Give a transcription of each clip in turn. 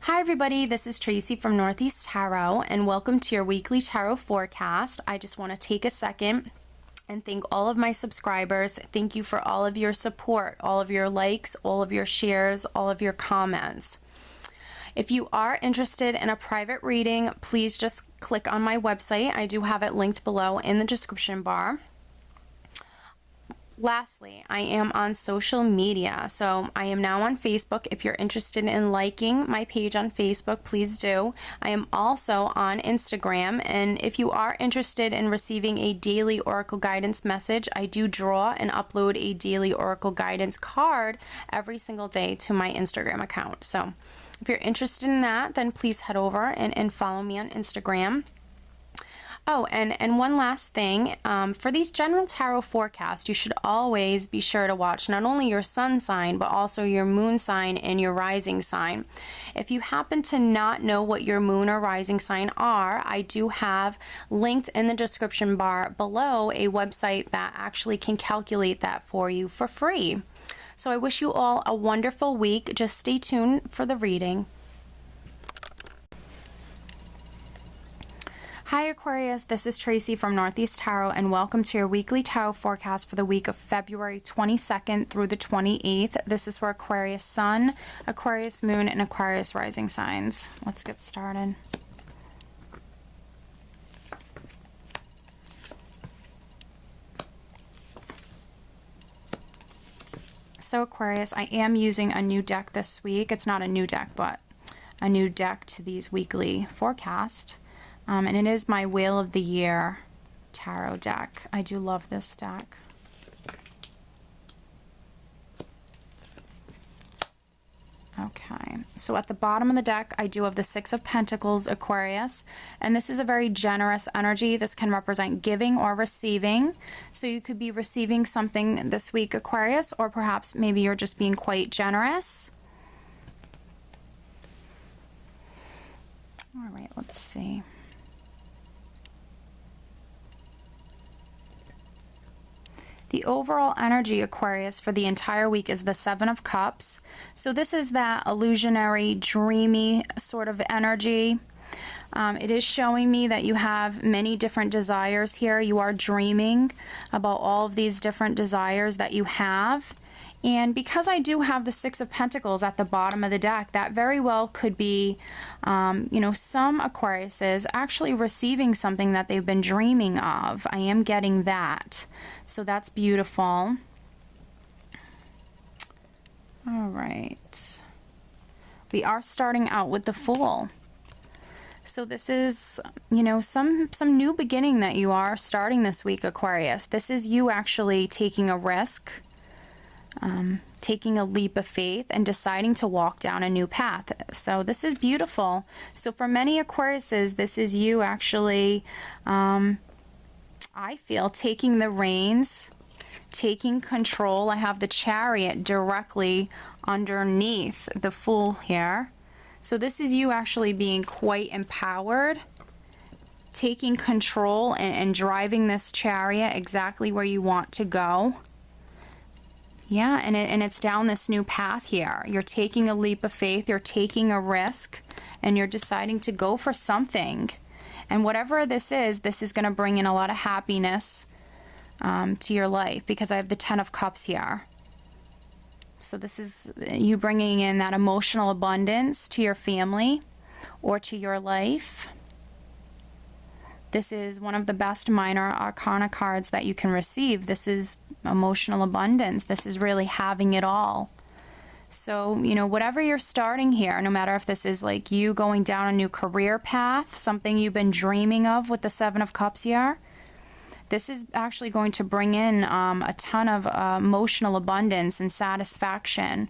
Hi everybody, this is Tracy from Northeast Tarot and welcome to your weekly tarot forecast. I just want to take a second and thank all of my subscribers. Thank you for all of your support, all of your likes, all of your shares, all of your comments. If you are interested in a private reading, please just click on my website. I do have it linked below in the description bar. Lastly, I am on social media, so I am now on Facebook. If you're interested in liking my page on Facebook, please do. I am also on Instagram, and if you are interested in receiving a daily Oracle guidance message, I do draw and upload a daily Oracle guidance card every single day to my Instagram account. So if you're interested in that, then please head over and follow me on Instagram. Oh, and one last thing, for these general tarot forecasts, you should always be sure to watch not only your sun sign, but also your moon sign and your rising sign. If you happen to not know what your moon or rising sign are, I do have linked in the description bar below a website that actually can calculate that for you for free. So I wish you all a wonderful week. Just stay tuned for the reading. Hi Aquarius, this is Tracy from Northeast Tarot and welcome to your weekly tarot forecast for the week of February 22nd through the 28th. This is for Aquarius Sun, Aquarius Moon, and Aquarius Rising signs. Let's get started. So Aquarius, I am using a new deck this week. It's not a new deck, but a new deck to these weekly forecasts. And it is my Wheel of the Year tarot deck. I do love this deck. Okay, so at the bottom of the deck, I do have the Six of Pentacles, Aquarius, and this is a very generous energy. This can represent giving or receiving. So you could be receiving something this week, Aquarius, or perhaps maybe you're just being quite generous. All right, let's see. The overall energy, Aquarius, for the entire week is the Seven of Cups. So this is that illusionary, dreamy sort of energy. It is showing me that you have many different desires here. You are dreaming about all of these different desires that you have. And because I do have the Six of Pentacles at the bottom of the deck, that very well could be, you know, some Aquariuses actually receiving something that they've been dreaming of. I am getting that. So that's beautiful. All right. We are starting out with the Fool. So this is, you know, some new beginning that you are starting this week, Aquarius. This is you actually taking a risk. Taking a leap of faith and deciding to walk down a new path. So this is beautiful. So for many Aquariuses, this is you actually, I feel, taking the reins, taking control. I have the Chariot directly underneath the Fool here. So this is you actually being quite empowered, taking control and driving this Chariot exactly where you want to go. Yeah, and it's down this new path here. You're taking a leap of faith, you're taking a risk, and you're deciding to go for something. And whatever this is going to bring in a lot of happiness to your life, because I have the Ten of Cups here. So this is you bringing in that emotional abundance to your family or to your life. This is one of the best minor arcana cards that you can receive. This is emotional abundance. This is really having it all. So, you know, whatever you're starting here, no matter if this is like you going down a new career path, something you've been dreaming of with the Seven of Cups here, this is actually going to bring in a ton of emotional abundance and satisfaction.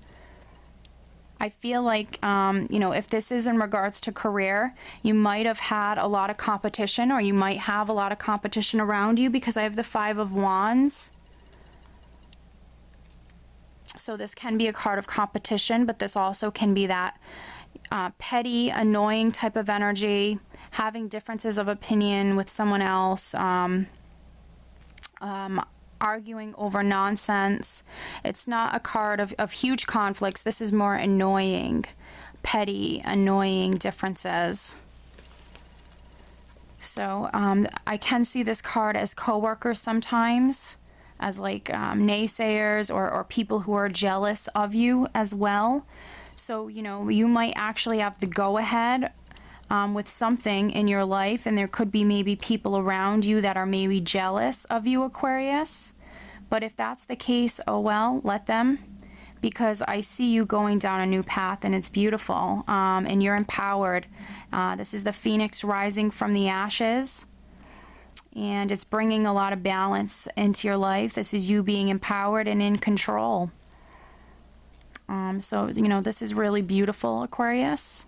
I feel like, you know, if this is in regards to career, you might have had a lot of competition, or you might have a lot of competition around you, because I have the Five of Wands. So this can be a card of competition, but this also can be that petty, annoying type of energy, having differences of opinion with someone else, arguing over nonsense. It's not a card of huge conflicts. This is more annoying. petty, annoying differences. So I can see this card as coworkers sometimes, as like naysayers or people who are jealous of you as well. So, you know, you might actually have the go-ahead with something in your life, and there could be maybe people around you that are maybe jealous of you, Aquarius. But if that's the case, oh well, let them, because I see you going down a new path, and it's beautiful, and you're empowered. This is the phoenix rising from the ashes, and it's bringing a lot of balance into your life. This is you being empowered and in control. So, you know, this is really beautiful, Aquarius.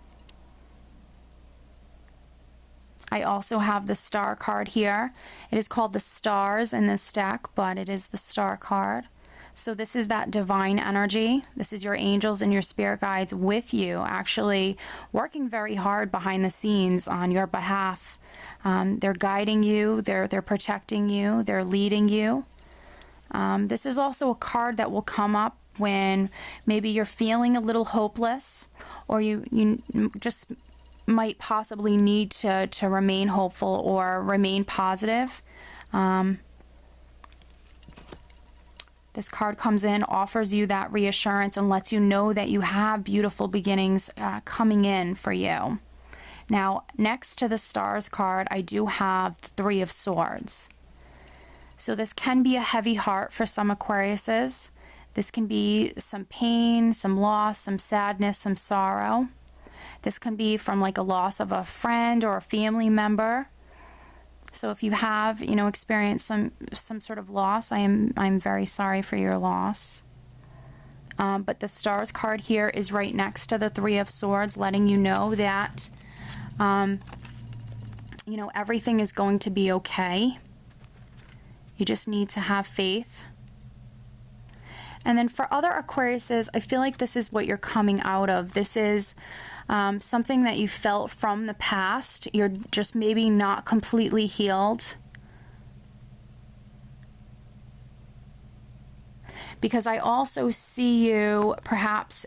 I also have the star card here. It is called the stars in this deck, but it is the star card. So this is that divine energy. This is your angels and your spirit guides with you, actually working very hard behind the scenes on your behalf. They're guiding you, they're protecting you, they're leading you. This is also a card that will come up when maybe you're feeling a little hopeless, or you just might possibly need to remain hopeful or remain positive. This card comes in, offers you that reassurance, and lets you know that you have beautiful beginnings coming in for you. Now, next to the stars card, I do have the Three of Swords. So this can be a heavy heart for some Aquariuses. This can be some pain, some loss, some sadness, some sorrow. This can be from like a loss of a friend or a family member. So if you have, you know, experienced some sort of loss, I'm very sorry for your loss. But the stars card here is right next to the Three of Swords, letting you know that, you know, everything is going to be okay. You just need to have faith. And then for other Aquariuses, I feel like this is what you're coming out of. This is something that you felt from the past. You're just maybe not completely healed. Because I also see you perhaps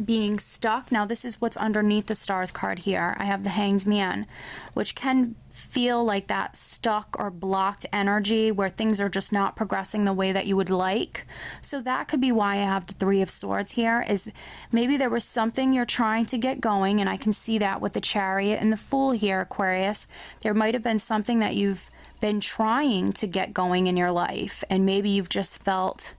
being stuck. Now this is what's underneath the stars card here. I have the Hanged Man, which can feel like that stuck or blocked energy where things are just not progressing the way that you would like. So that could be why I have the Three of Swords here, is maybe there was something you're trying to get going, and I can see that with the Chariot and the Fool here, Aquarius. There might have been something that you've been trying to get going in your life, and maybe you've just felt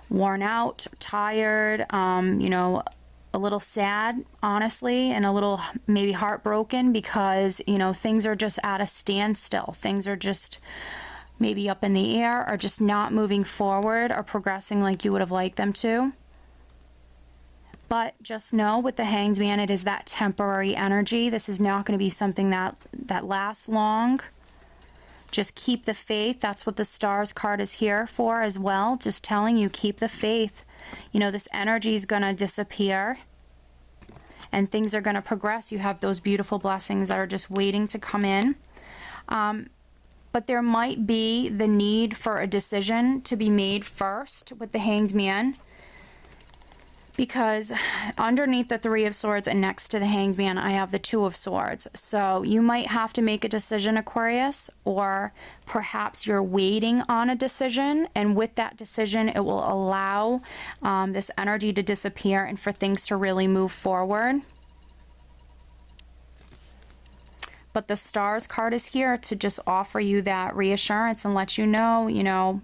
worn out, tired, you know, a little sad, honestly, and a little maybe heartbroken because, you know, things are just at a standstill. Things are just maybe up in the air, or just not moving forward or progressing like you would have liked them to. But just know with the Hanged Man, it is that temporary energy. This is not going to be something that lasts long. Just keep the faith. That's what the stars card is here for as well. Just telling you, keep the faith. You know, this energy is going to disappear and things are going to progress. You have those beautiful blessings that are just waiting to come in. But there might be the need for a decision to be made first with the Hanged Man, because underneath the Three of Swords and next to the Hanged Man, I have the Two of Swords. So you might have to make a decision, Aquarius, or perhaps you're waiting on a decision, and with that decision, it will allow this energy to disappear and for things to really move forward. But the stars card is here to just offer you that reassurance and let you know,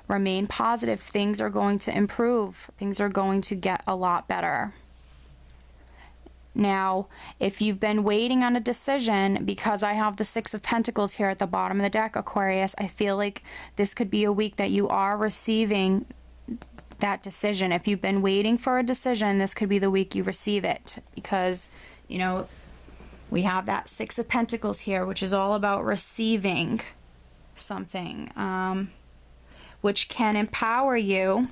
remain positive. Things are going to improve. Things are going to get a lot better. Now, if you've been waiting on a decision, because I have the Six of Pentacles here at the bottom of the deck, Aquarius, I feel like this could be a week that you are receiving that decision. If you've been waiting for a decision, this could be the week you receive it, because, we have that Six of Pentacles here, which is all about receiving something, which can empower you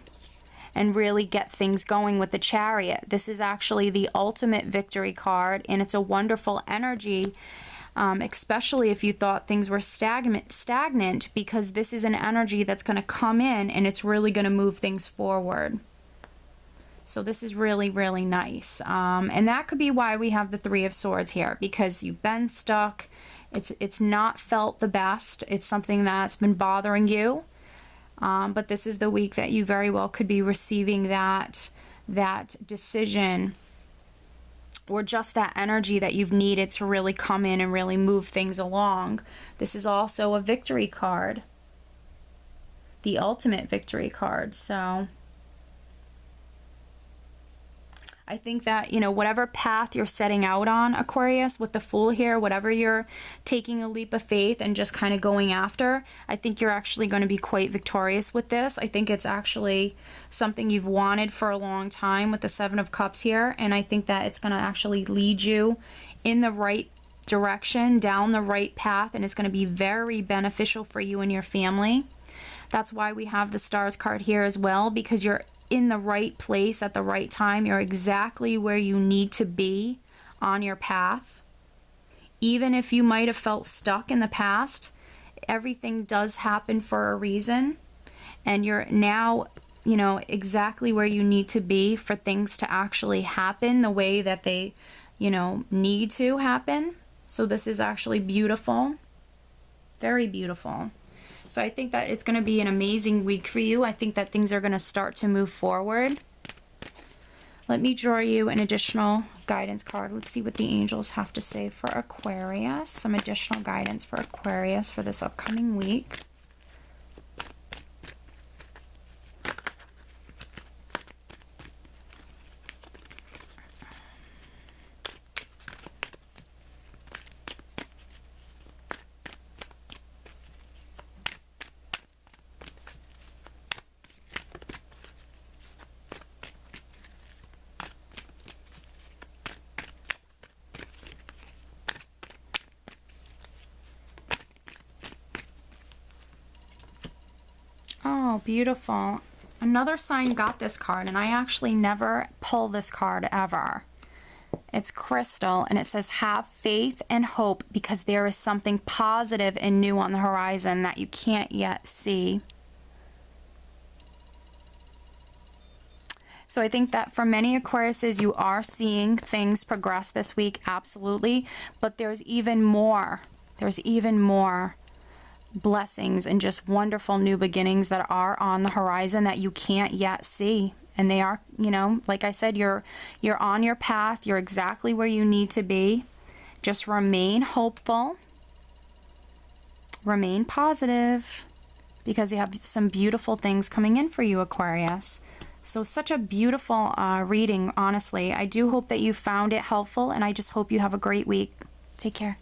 and really get things going with the Chariot. This is actually the ultimate victory card, and it's a wonderful energy, especially if you thought things were stagnant, because this is an energy that's going to come in and it's really going to move things forward. So this is really, really nice. And that could be why we have the Three of Swords here, because you've been stuck. It's not felt the best. It's something that's been bothering you. But this is the week that you very well could be receiving that decision, or just that energy that you've needed to really come in and really move things along. This is also a victory card, the ultimate victory card. So I think that, you know, whatever path you're setting out on, Aquarius, with the Fool here, whatever you're taking a leap of faith and just kind of going after, I think you're actually going to be quite victorious with this. I think it's actually something you've wanted for a long time with the Seven of Cups here, and I think that it's going to actually lead you in the right direction, down the right path, and it's going to be very beneficial for you and your family. That's why we have the Stars card here as well, because you're in the right place at the right time. You're exactly where you need to be on your path. Even if you might have felt stuck in the past, everything does happen for a reason, and you're now, you know, exactly where you need to be for things to actually happen the way that they, you know, need to happen. So this is actually beautiful, very beautiful. So I think that it's going to be an amazing week for you. I think that things are going to start to move forward. Let me draw you an additional guidance card. Let's see what the angels have to say for Aquarius. Some additional guidance for Aquarius for this upcoming week. Oh, beautiful. Another sign got this card, and I actually never pull this card ever. It's crystal, and it says, have faith and hope, because there is something positive and new on the horizon that you can't yet see. So I think that for many Aquariuses, you are seeing things progress this week, absolutely. But there's even more. There's even more blessings and just wonderful new beginnings that are on the horizon that you can't yet see. And they are, you know, like I said, you're on your path. You're exactly where you need to be. Just remain hopeful. Remain positive, because you have some beautiful things coming in for you, Aquarius. So such a beautiful reading, honestly. I do hope that you found it helpful, and I just hope you have a great week. Take care.